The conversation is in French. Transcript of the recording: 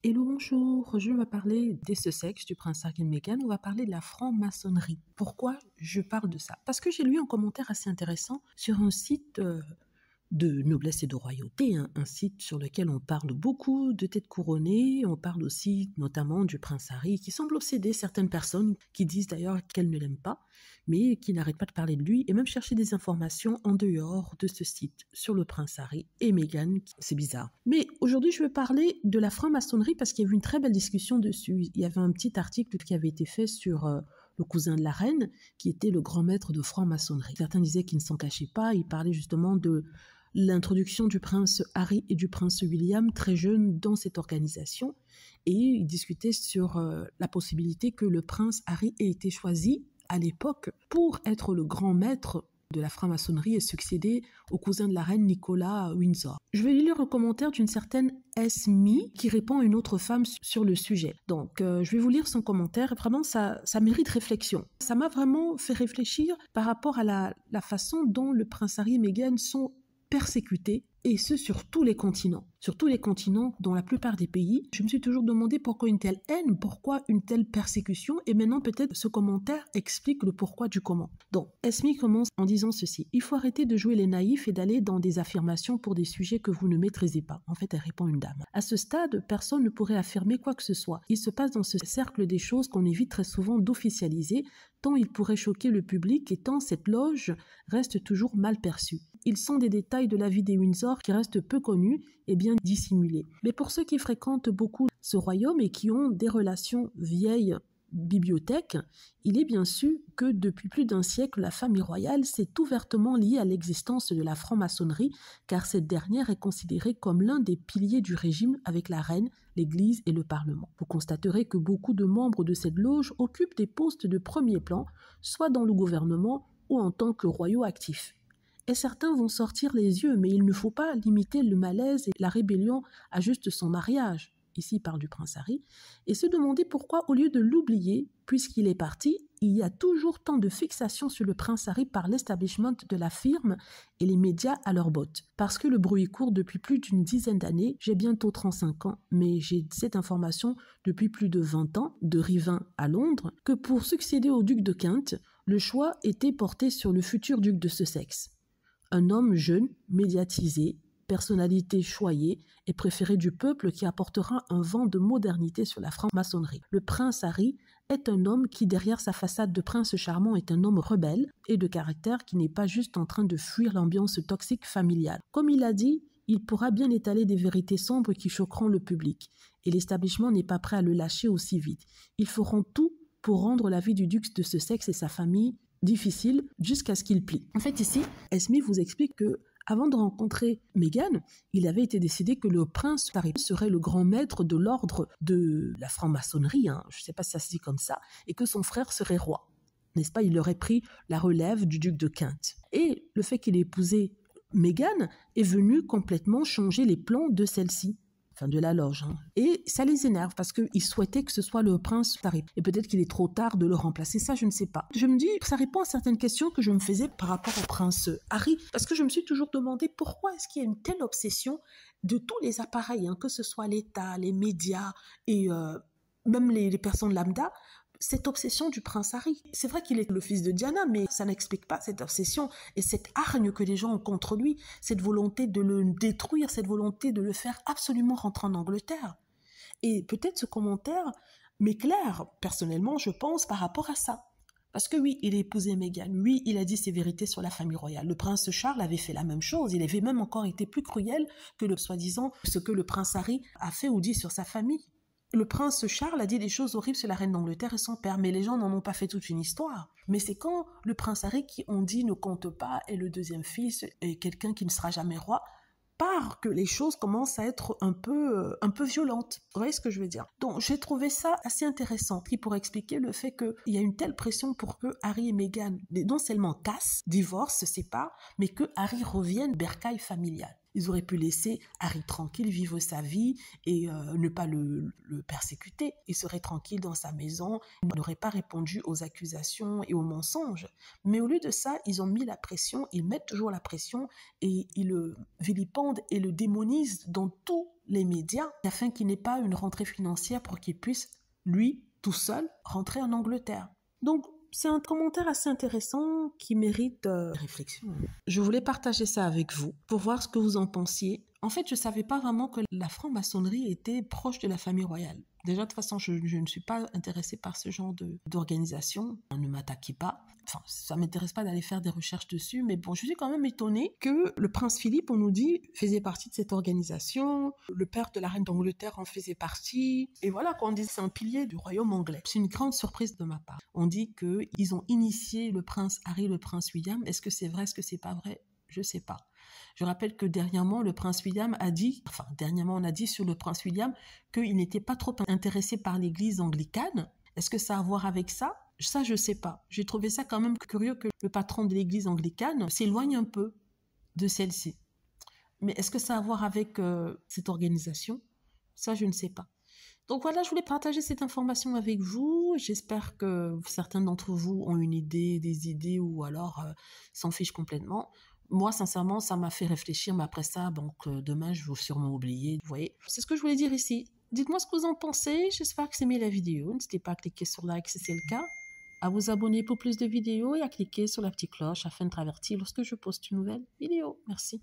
Hello, bonjour, je vais parler des Sussex, du prince Harry et Meghan, on va parler de la franc-maçonnerie. Pourquoi je parle de ça? Parce que j'ai lu un commentaire assez intéressant sur un site de noblesse et de royauté, un site sur lequel on parle beaucoup de têtes couronnées, on parle aussi notamment du prince Harry, qui semble obséder certaines personnes, qui disent d'ailleurs qu'elles ne l'aiment pas, mais qui n'arrêtent pas de parler de lui, et même chercher des informations en dehors de ce site, sur le prince Harry et Meghan, c'est bizarre. Mais aujourd'hui, je veux parler de la franc-maçonnerie, parce qu'il y a eu une très belle discussion dessus. Il y avait un petit article qui avait été fait sur le cousin de la reine, qui était le grand maître de franc-maçonnerie. Certains disaient qu'il ne s'en cachait pas, il parlait justement de l'introduction du prince Harry et du prince William très jeunes dans cette organisation, et il discutait sur la possibilité que le prince Harry ait été choisi à l'époque pour être le grand maître de la franc-maçonnerie et succéder au cousin de la reine Nicolas Windsor. Je vais lire le commentaire d'une certaine Esme qui répond à une autre femme sur le sujet. Donc, je vais vous lire son commentaire. Vraiment, ça mérite réflexion. Ça m'a vraiment fait réfléchir par rapport à la façon dont le prince Harry et Meghan sont persécutés, et ce sur tous les continents. Sur tous les continents, dans la plupart des pays, je me suis toujours demandé pourquoi une telle haine, pourquoi une telle persécution, et maintenant peut-être ce commentaire explique le pourquoi du comment. Donc, Esme commence en disant ceci: il faut arrêter de jouer les naïfs et d'aller dans des affirmations pour des sujets que vous ne maîtrisez pas. En fait, elle répond une dame. À ce stade, personne ne pourrait affirmer quoi que ce soit. Il se passe dans ce cercle des choses qu'on évite très souvent d'officialiser, tant il pourrait choquer le public et tant cette loge reste toujours mal perçue. Ils sont des détails de la vie des Windsor qui restent peu connus et bien dissimulés. Mais pour ceux qui fréquentent beaucoup ce royaume et qui ont des relations vieilles bibliothèques, il est bien su que depuis plus d'un siècle, la famille royale s'est ouvertement liée à l'existence de la franc-maçonnerie, car cette dernière est considérée comme l'un des piliers du régime avec la reine, l'Église et le Parlement. Vous constaterez que beaucoup de membres de cette loge occupent des postes de premier plan, soit dans le gouvernement ou en tant que royaux actifs. Et certains vont sortir les yeux, mais il ne faut pas limiter le malaise et la rébellion à juste son mariage, ici il parle du prince Harry, et se demander pourquoi, au lieu de l'oublier, puisqu'il est parti, il y a toujours tant de fixation sur le prince Harry par l'establishment de la firme et les médias à leur botte. Parce que le bruit court depuis plus d'une dizaine d'années, j'ai bientôt 35 ans, mais j'ai cette information depuis plus de 20 ans, de Rivin à Londres, que pour succéder au duc de Kent, le choix était porté sur le futur duc de Sussex. Un homme jeune, médiatisé, personnalité choyée et préféré du peuple qui apportera un vent de modernité sur la franc-maçonnerie. Le prince Harry est un homme qui, derrière sa façade de prince charmant, est un homme rebelle et de caractère qui n'est pas juste en train de fuir l'ambiance toxique familiale. Comme il a dit, il pourra bien étaler des vérités sombres qui choqueront le public, et l'établissement n'est pas prêt à le lâcher aussi vite. Ils feront tout pour rendre la vie du duc de Sussex et sa famille difficile jusqu'à ce qu'il plie. En fait, ici, Esme vous explique que avant de rencontrer Meghan, il avait été décidé que le prince Harry serait le grand maître de l'ordre de la franc-maçonnerie, je ne sais pas si ça se dit comme ça, et que son frère serait roi. N'est-ce pas? Il aurait pris la relève du duc de Kent. Et le fait qu'il ait épousé Meghan est venu complètement changer les plans de celle-ci. Enfin de la loge. Et ça les énerve parce qu'ils souhaitaient que ce soit le prince Harry. Et peut-être qu'il est trop tard de le remplacer, ça je ne sais pas. Je me dis que ça répond à certaines questions que je me faisais par rapport au prince Harry, parce que je me suis toujours demandé pourquoi est-ce qu'il y a une telle obsession de tous les appareils, que ce soit l'État, les médias et même les personnes lambda, cette obsession du prince Harry. C'est vrai qu'il est le fils de Diana, mais ça n'explique pas cette obsession et cette hargne que les gens ont contre lui, cette volonté de le détruire, cette volonté de le faire absolument rentrer en Angleterre. Et peut-être ce commentaire m'éclaire, personnellement, je pense, par rapport à ça. Parce que oui, il a épousé Meghan, oui, il a dit ses vérités sur la famille royale. Le prince Charles avait fait la même chose, il avait même encore été plus cruel que le soi-disant ce que le prince Harry a fait ou dit sur sa famille. Le prince Charles a dit des choses horribles sur la reine d'Angleterre et son père, mais les gens n'en ont pas fait toute une histoire. Mais c'est quand le prince Harry, qui on dit ne compte pas, est le deuxième fils et quelqu'un qui ne sera jamais roi, part que les choses commencent à être un peu violentes. Vous voyez ce que je veux dire? Donc j'ai trouvé ça assez intéressant, qui pourrait expliquer le fait qu'il y a une telle pression pour que Harry et Meghan non seulement cassent, divorcent, se séparent, mais que Harry revienne bercaille familiale. Ils auraient pu laisser Harry tranquille, vivre sa vie et ne pas le persécuter. Il serait tranquille dans sa maison, il n'aurait pas répondu aux accusations et aux mensonges. Mais au lieu de ça, ils ont mis la pression, ils mettent toujours la pression et ils le vilipendent et le démonisent dans tout les médias afin qu'il n'ait pas une rentrée financière pour qu'il puisse, lui, tout seul, rentrer en Angleterre. Donc, c'est un commentaire assez intéressant qui mérite réflexion. Je voulais partager ça avec vous pour voir ce que vous en pensiez. En fait, je ne savais pas vraiment que la franc-maçonnerie était proche de la famille royale. Déjà, de toute façon, je ne suis pas intéressée par ce genre d'organisation. Ne m'attaquez pas. Enfin, ça ne m'intéresse pas d'aller faire des recherches dessus, mais bon, je suis quand même étonnée que le prince Philippe, on nous dit, faisait partie de cette organisation, le père de la reine d'Angleterre en faisait partie, et voilà, qu'on dit c'est un pilier du royaume anglais. C'est une grande surprise de ma part. On dit qu'ils ont initié le prince Harry, le prince William. Est-ce que c'est vrai, est-ce que c'est pas vrai? Je ne sais pas. Je rappelle que dernièrement, le prince William a dit, on a dit sur le prince William qu'il n'était pas trop intéressé par l'église anglicane. Est-ce que ça a à voir avec ça? Ça, je ne sais pas. J'ai trouvé ça quand même curieux que le patron de l'église anglicane s'éloigne un peu de celle-ci. Mais est-ce que ça a à voir avec cette organisation? Ça, je ne sais pas. Donc voilà, je voulais partager cette information avec vous. J'espère que certains d'entre vous ont une idée, des idées ou alors s'en fichent complètement. Moi, sincèrement, ça m'a fait réfléchir, mais après ça, donc demain, je vais sûrement oublier. Vous voyez, c'est ce que je voulais dire ici. Dites-moi ce que vous en pensez. J'espère que vous aimez la vidéo. N'hésitez pas à cliquer sur like si c'est le cas, à vous abonner pour plus de vidéos et à cliquer sur la petite cloche afin de avertir lorsque je poste une nouvelle vidéo. Merci.